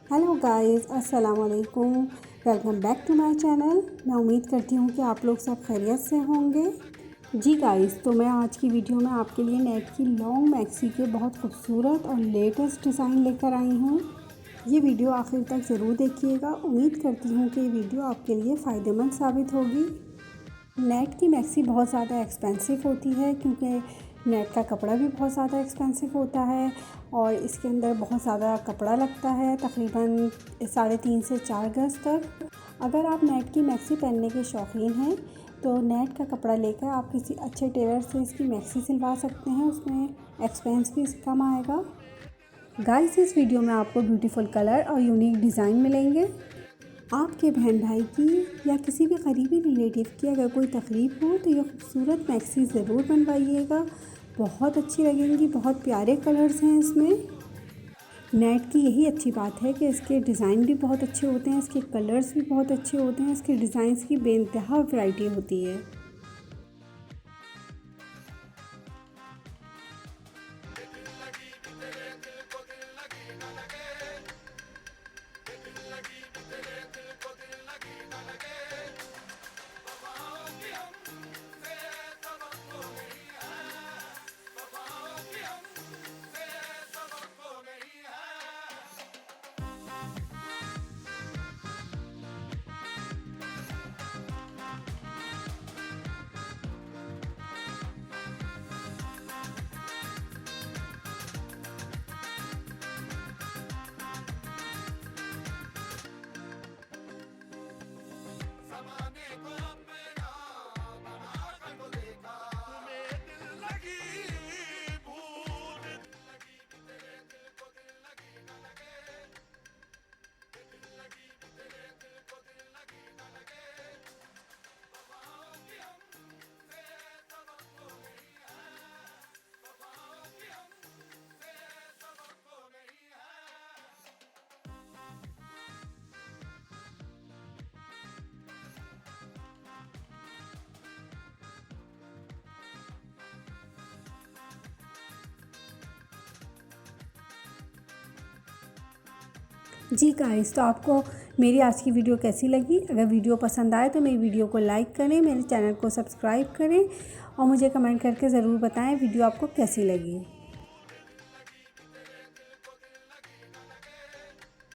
Hello guys, अस्सलाम वालेकुम। Welcome back to my channel. मैं उम्मीद करती हूँ कि आप लोग सब खैरियत से होंगे। जी गाइस, तो मैं आज की वीडियो में आपके लिए नेट की लॉन्ग मैक्सी के बहुत खूबसूरत और लेटेस्ट डिज़ाइन लेकर आई हूँ। ये वीडियो आखिर तक ज़रूर देखिएगा। उम्मीद करती हूँ कि ये वीडियो आपके लिए फ़ायदेमंद साबित होगी। नेट की मैक्सी बहुत ज़्यादा एक्सपेंसिव होती है क्योंकि नेट का कपड़ा भी बहुत ज़्यादा एक्सपेंसिव होता है और इसके अंदर बहुत ज़्यादा कपड़ा लगता है, तकरीबन 3.5 से 4 गज तक। अगर आप नेट की मैक्सी पहनने के शौकीन हैं तो नेट का कपड़ा लेकर आप किसी अच्छे टेलर से इसकी मैक्सी सिलवा सकते हैं। उसमें एक्सपेंस भी कम आएगा। गाइस, इस वीडियो में आपको ब्यूटीफुल कलर और यूनिक डिज़ाइन मिलेंगे। आपके बहन भाई की या किसी भी करीबी रिलेटिव की अगर कोई तकरीब हो तो ये खूबसूरत मैक्सी ज़रूर बनवाइएगा। बहुत अच्छी लगेंगी, बहुत प्यारे कलर्स हैं इसमें। नेट की यही अच्छी बात है कि इसके डिज़ाइन भी बहुत अच्छे होते हैं, इसके कलर्स भी बहुत अच्छे होते हैं, इसके डिज़ाइंस की बेइंतहा वैरायटी होती है। जी गाइस, तो आपको मेरी आज की वीडियो कैसी लगी? अगर वीडियो पसंद आए तो मेरी वीडियो को लाइक करें, मेरे चैनल को सब्सक्राइब करें और मुझे कमेंट करके ज़रूर बताएं वीडियो आपको कैसी लगी।